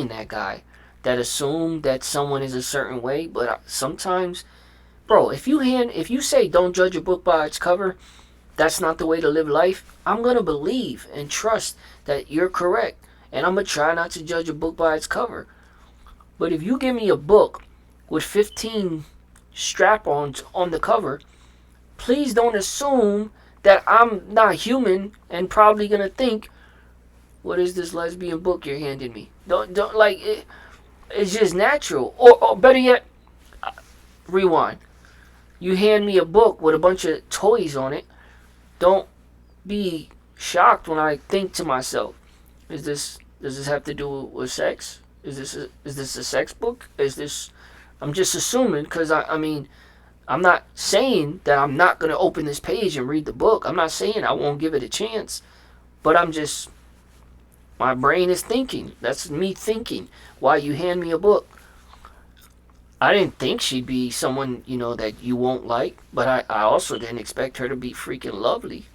that guy that assume that someone is a certain way, but sometimes, bro, if you say don't judge a book by its cover, that's not the way to live life. I'm gonna believe and trust that you're correct, and I'm gonna try not to judge a book by its cover. But if you give me a book with 15 strap-ons on the cover, please don't assume that I'm not human and probably gonna think, what is this lesbian book you're handing me? Don't like it. It's just natural. Or better yet, rewind. You hand me a book with a bunch of toys on it. Don't be shocked when I think to myself, does this have to do with sex? Is this a sex book? I'm just assuming, because I mean, I'm not saying that I'm not going to open this page and read the book. I'm not saying I won't give it a chance. But my brain is thinking. That's me thinking. Why you hand me a book? I didn't think she'd be someone, that you won't like. But I also didn't expect her to be freaking lovely.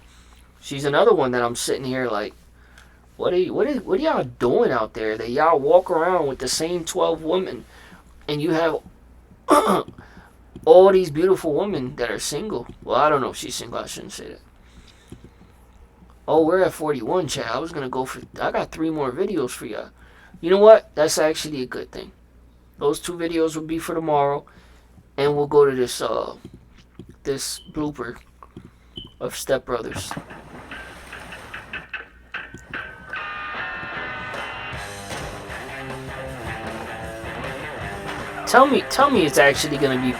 She's another one that I'm sitting here like, what are y'all doing out there? That y'all walk around with the same 12 women, and you have all these beautiful women that are single. Well, I don't know if she's single. I shouldn't say that. Oh, we're at 41, chat. I got 3 more videos for y'all. You know what? That's actually a good thing. Those 2 videos will be for tomorrow, and we'll go to this blooper of Step Brothers. Tell me it's actually gonna be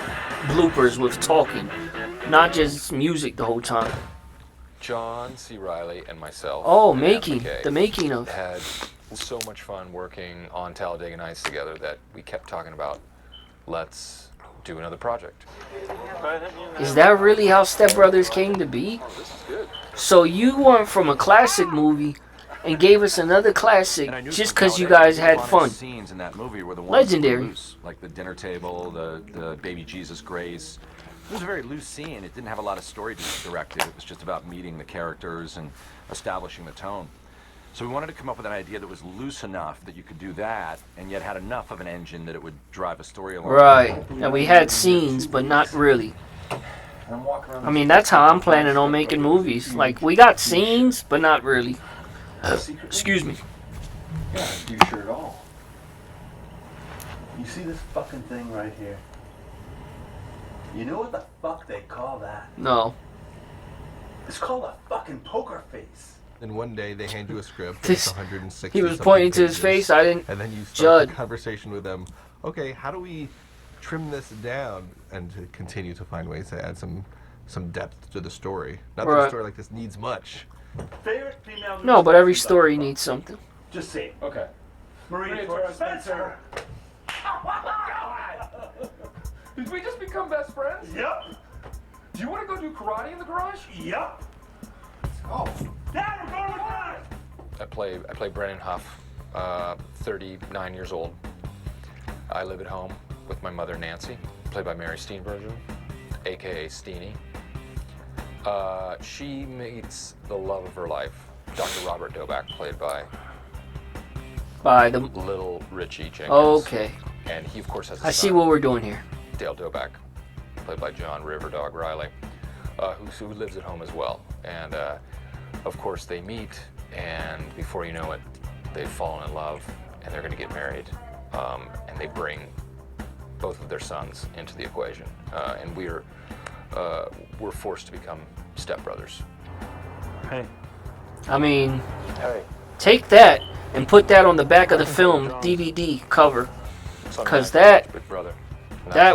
bloopers with talking, not just music the whole time. John C. Reilly and myself. Oh, and the making of. Had so much fun working on Talladega Nights together that we kept talking about, let's do another project. Is that really how Step Brothers came to be? Oh, this is good. So you went from a classic movie and gave us another classic just because you guys had fun. Scenes in that movie were the ones Legendary. that were loose, like the dinner table, the baby Jesus Grace. It was a very loose scene. It didn't have a lot of story directed. It was just about meeting the characters and establishing the tone. So we wanted to come up with an idea that was loose enough that you could do that, and yet had enough of an engine that it would drive a story along. Right. And we had scenes, but not really. I mean, that's how I'm planning on making movies. Like, we got scenes, but not really. Excuse me. Yeah, you sure at all. You see this fucking thing right here? You know what the fuck they call that? No. It's called a fucking poker face. And one day they hand you a script. This- It's 160. he was pointing to his face. I didn't And then you start judge. the conversation with them. Okay, how do we trim this down and to continue to find ways to add some depth to the story? Not that a Right. story like this needs much. Favorite female. No, but every story needs something. Just say. Okay. Maria Torres Spencer. Did we just become best friends? Yep. Do you want to go do karate in the garage? Yep. Oh. Dad, we're going to garage. I play Brennan Huff, 39 years old. I live at home with my mother Nancy, played by Mary Steenburgen, aka Steenie. She meets the love of her life, Dr. Robert Doback, played by the little Richie Jenkins. Okay. And he, of course, has a I see son, what we're doing here. Dale Doback, played by John Riverdog Riley, who lives at home as well. And of course, they meet, and before you know it, they've fallen in love, and they're going to get married. And they bring both of their sons into the equation, and we're forced to become stepbrothers. Hey. I mean, Hey. take that and put that on the back of the film DVD cover, because that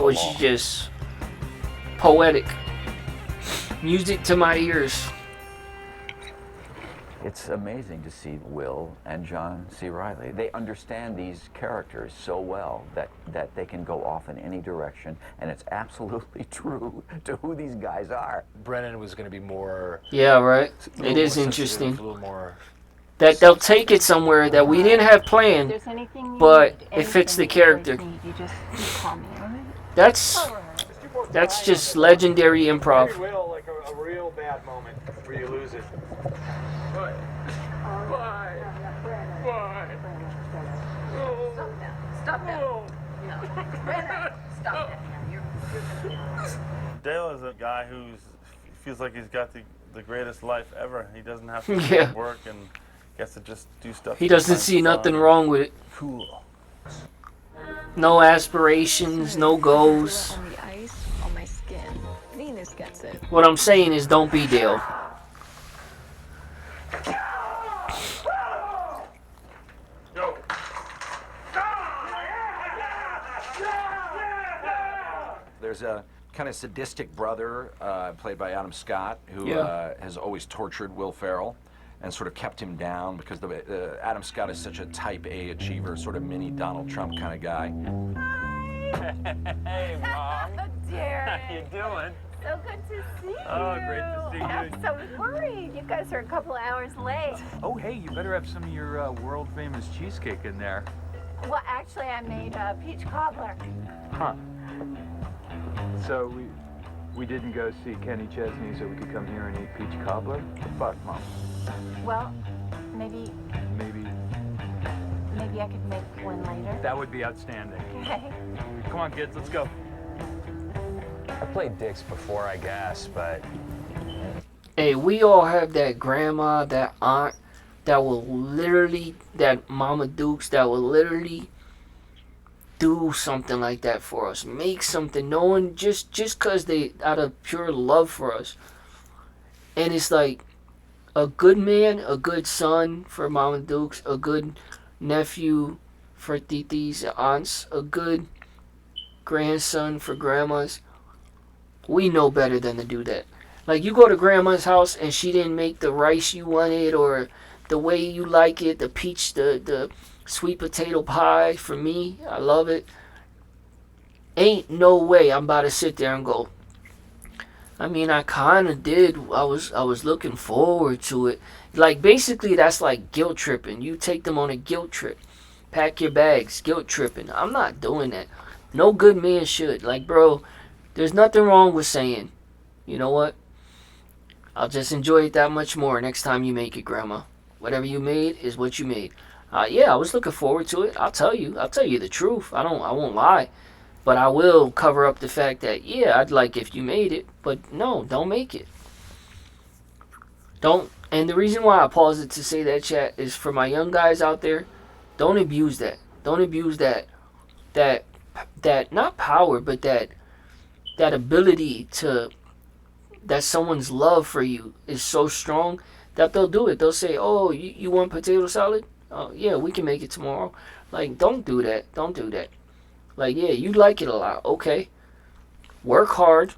was just poetic. Music to my ears. It's amazing to see Will and John C. Reilly. They understand these characters so well that they can go off in any direction, and it's absolutely true to who these guys are. Brennan was going to be more... Yeah, right. a little It is more interesting. sensitive, a little more... That they'll take it somewhere that we didn't have planned, but it fits the character. That's just legendary improv. Will, like a real bad moment where you lose it. Why? Why? Why? Stop that. No. Brandon, stop that. You're Dale is a guy who feels like he's got the greatest life ever. He doesn't have to Yeah. work and gets to just do stuff. He doesn't see nothing wrong with it. Cool. No aspirations, no goals. On the ice, on my skin. Venus gets it. What I'm saying is don't be Dale. There's a kind of sadistic brother, played by Adam Scott, who has always tortured Will Ferrell and sort of kept him down because Adam Scott is such a type A achiever, sort of mini Donald Trump kind of guy. Hey, Mom. Dear. How you doing? So good to see you. Oh, great to see you. I'm so worried. You guys are a couple of hours late. Oh, hey, you better have some of your world-famous cheesecake in there. Well, actually, I made a peach cobbler. Huh. So we didn't go see Kenny Chesney so we could come here and eat peach cobbler? What the fuck, Mom? Well, maybe I could make one later. That would be outstanding. Okay. Come on, kids, let's go. I played dicks before, I guess, but... Hey, we all have that grandma, that aunt, that will literally, that Mama Dukes, that will literally do something like that for us. Make something, knowing just because they, out of pure love for us. And it's like, a good man, a good son for Mama Dukes, a good nephew for titis and aunts, a good grandson for grandmas. We know better than to do that. Like, you go to grandma's house and she didn't make the rice you wanted or the way you like it, the peach, the sweet potato pie. For me, I love it. Ain't no way I'm about to sit there and go, I mean, I kind of did. I was looking forward to it. Like, basically, that's like guilt tripping. You take them on a guilt trip. Pack your bags. Guilt tripping. I'm not doing that. No good man should. Like, bro, there's nothing wrong with saying, you know what? I'll just enjoy it that much more next time you make it, Grandma. Whatever you made is what you made. Yeah, I was looking forward to it. I'll tell you the truth. I won't lie. But I will cover up the fact that, yeah, I'd like if you made it. But no, don't make it. Don't. And the reason why I paused it to say that, chat, is for my young guys out there, don't abuse that. Don't abuse that not power, but that ability to, that someone's love for you is so strong that they'll do it. They'll say, oh, you want potato salad? Oh, yeah, we can make it tomorrow. Like, don't do that. Don't do that. Like, yeah, you like it a lot. Okay. Work hard.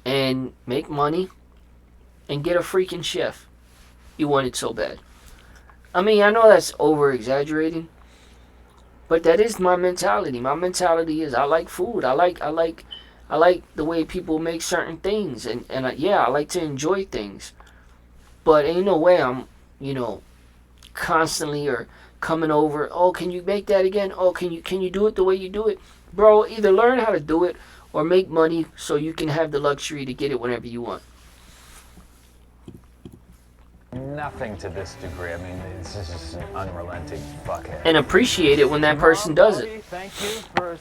And make money. And get a freaking chef. You want it so bad. I mean, I know that's over-exaggerating. But that is my mentality. My mentality is I like food. I like the way people make certain things. And yeah, I like to enjoy things. But ain't no way I'm, constantly or coming over, oh, can you make that again? Oh, can you do it the way you do it? Bro, either learn how to do it or make money so you can have the luxury to get it whenever you want. Nothing to this degree. I mean, it's just an unrelenting fuckhead. And appreciate it when that person does it. Thank you for a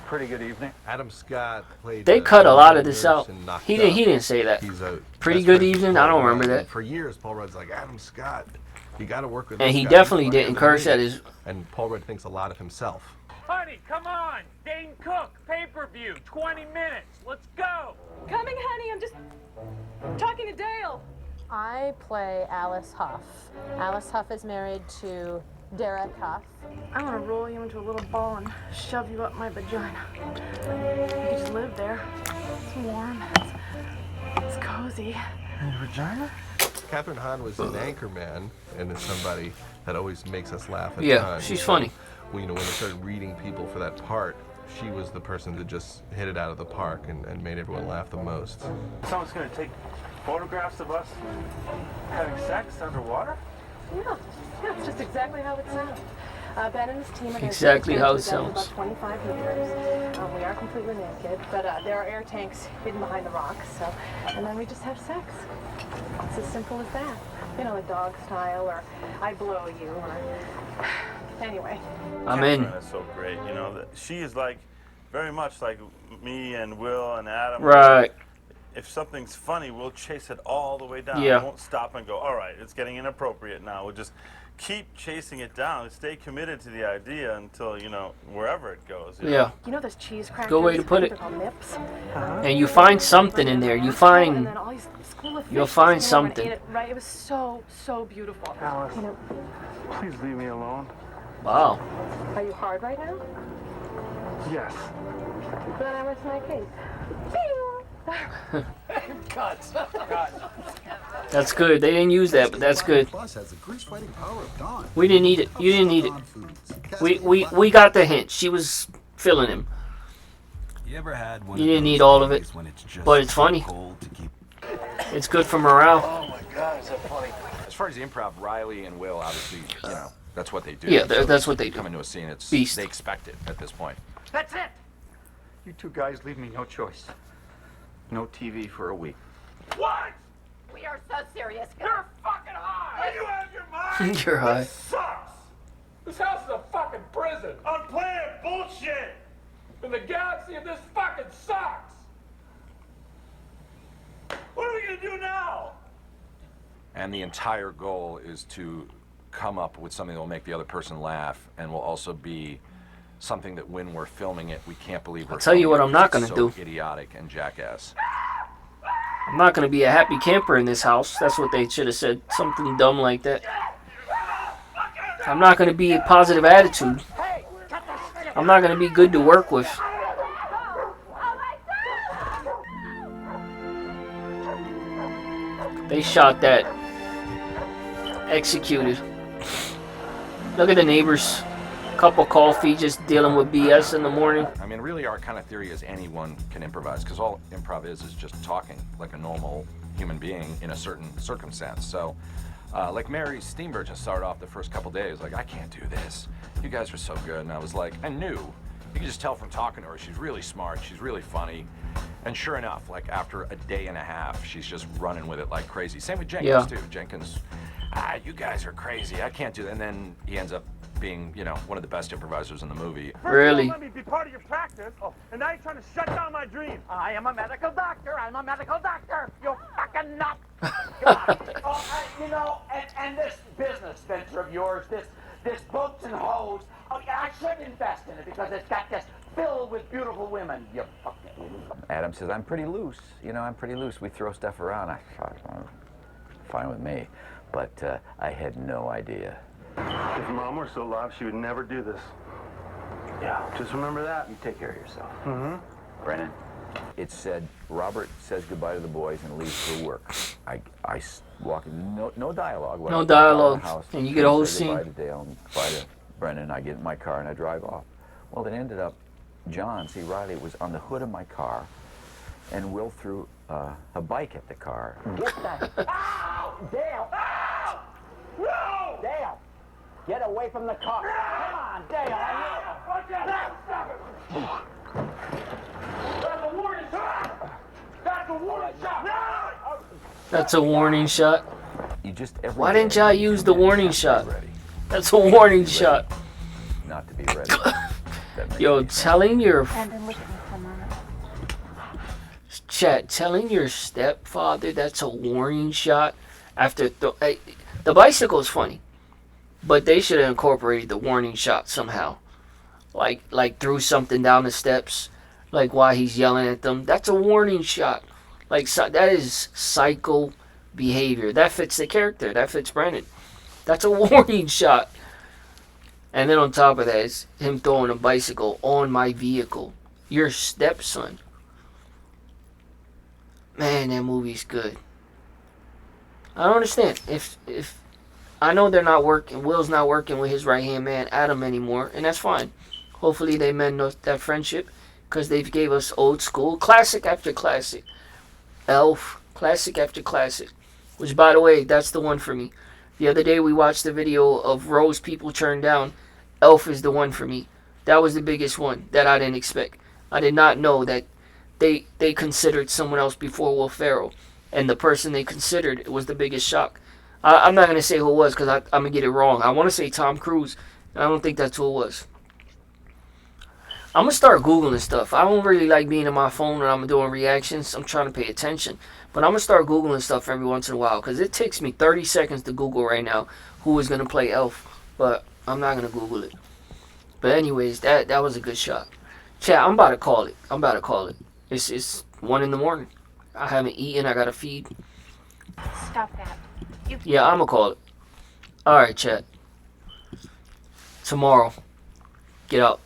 pretty good evening. Adam Scott played. They cut a lot of this out. He Knocked didn't say that. He's a pretty best good friend evening. of I don't Paul remember Rudd. that. And for years, Paul Rudd's like, Adam Scott, you got to work with. And this he guy. definitely He's didn't funnier curse than at me." his. And Paul Rudd thinks a lot of himself. Honey, come on! Dane Cook, pay-per-view, 20 minutes. Let's go! Coming, honey. I'm just talking to Dale. I play Alice Huff. Alice Huff is married to Derek Huff. I'm gonna roll you into a little ball and shove you up my vagina. You can just live there. It's warm. It's cozy. Your vagina? Catherine Hahn was an anchorman and is somebody that always makes us laugh at Yeah, times. she's funny. When they started reading people for that part, she was the person that just hit it out of the park and made everyone laugh the most. Someone's gonna take photographs of us having sex underwater? Yeah, it's just exactly how it sounds. Ben and his team are Exactly how it down to sounds. about 25 meters. We are completely naked, but there are air tanks hidden behind the rocks. So, and then we just have sex. It's as simple as that. Like dog style, or I blow you, or Anyway. I'm in. Catherine is so great. You know, that she is like very much like me and Will and Adam. Right. If something's funny, we'll chase it all the way down. Yeah. We won't stop and go, all right, it's getting inappropriate now. We'll just keep chasing it down and stay committed to the idea until, you know, wherever it goes. You know? You know those cheese crackers? Good way to put it. They're called nips. And you find something in there. You find. And then all these school of You'll fish find just came over and something. ate it, right? It was so beautiful. Alice, You know, please leave me alone. Wow. are you hard right now? Yes. Then I rest my case. Cut. That's good. They didn't use that, but that's good. Plus has the grease-fighting power of Dawn. We didn't need it. You didn't need it. We got the hint. She was feeling him. You ever had one You of didn't those need all of it, days when it's just but it's funny. cold to keep... It's good for morale. Oh my God, is that funny? As far as the improv, Riley and Will, obviously, you know, that's what they do. Yeah, So that's what they do. Come into a scene, it's Beast. they expect it at this point. That's it! You two guys leave me no choice. No TV for a week. What? We are so serious. You're fucking high! Are you out of your mind? You're high. This sucks! This house is a fucking prison! I'm playing bullshit! And the galaxy of this fucking sucks! What are we gonna do now? And the entire goal is to come up with something that will make the other person laugh and will also be something that when we're filming it, we can't believe we're I'll tell you what filming I'm it not because gonna it's so do. idiotic and jackass. I'm not gonna be a happy camper in this house. That's what they should have said. Something dumb like that. I'm not gonna be a positive attitude. I'm not gonna be good to work with. They shot that. Executed. Look at the neighbors. Cup of coffee, just dealing with BS in the morning. I mean, really, our kind of theory is anyone can improvise, because all improv is just talking like a normal human being in a certain circumstance. So, like Mary Steenburgen just started off the first couple days, like, I can't do this. You guys are so good. And I was like, I knew. You can just tell from talking to her, she's really smart, she's really funny. And sure enough, like, after a day and a half, she's just running with it like crazy. Same with Jenkins, too. Jenkins, you guys are crazy, I can't do that. And then he ends up being, you know, one of the best improvisers in the movie. Really? Let me be part of your practice, and now you're trying to shut down my dream. I am a medical doctor. I'm a medical doctor. You fucking nut. You know, and this business venture of yours, this boats and hoes, I should invest in it because it's got this filled with beautiful women. You fucking... Adam says, I'm pretty loose. You know, I'm pretty loose. We throw stuff around. Fine with me. But I had no idea. If Mom were still alive, she would never do this. Yeah, just remember that. You take care of yourself. Mm-hmm. Brennan, it said, Robert says goodbye to the boys and leaves for work. I walk in, no dialogue. No dialogue, House, and you get a whole say goodbye scene. to Dale and goodbye to Brennan. I get in my car and I drive off. Well, it ended up, John C. Riley was on the hood of my car, and Will threw a bike at the car. Get that. Ow! Dale! Ow! No! Dale! Get away from the car. Come on, Dale. That's a warning shot! That's a warning shot! That's a warning shot. You just Why didn't y'all use the warning shot? That's a warning shot. Not to be ready. Yo, telling your Brandon, look at me for a moment. chat, telling your stepfather that's a warning shot after the bicycle is funny, but they should have incorporated the warning shot somehow, like threw something down the steps, like while he's yelling at them. That's a warning shot. Like that is psycho behavior. That fits the character. That fits Brandon. That's a warning shot. And then on top of that, it's him throwing a bicycle on my vehicle. Your stepson. Man, that movie's good. I don't understand. If I know they're not working, Will's not working with his right-hand man, Adam, anymore, and that's fine. Hopefully they mend that friendship, because they've gave us old school, classic after classic. Elf, classic after classic. Which, by the way, that's the one for me. The other day we watched the video of Rose People Turned Down. Elf is the one for me. That was the biggest one that I didn't expect. I did not know that they considered someone else before Will Ferrell. And the person they considered was the biggest shock. I'm not going to say who it was because I'm going to get it wrong. I want to say Tom Cruise I don't think that's who it was. I'm going to start Googling stuff. I don't really like being on my phone when I'm doing reactions. I'm trying to pay attention. But I'm going to start Googling stuff every once in a while. Because it takes me 30 seconds to Google right now who is going to play Elf. But I'm not going to Google it. But anyways, that was a good shot. Chat, I'm about to call it. It's 1 in the morning. I haven't eaten. I got to feed. Stop that. Yeah, I'm going to call it. Alright, chat. Tomorrow. Get out.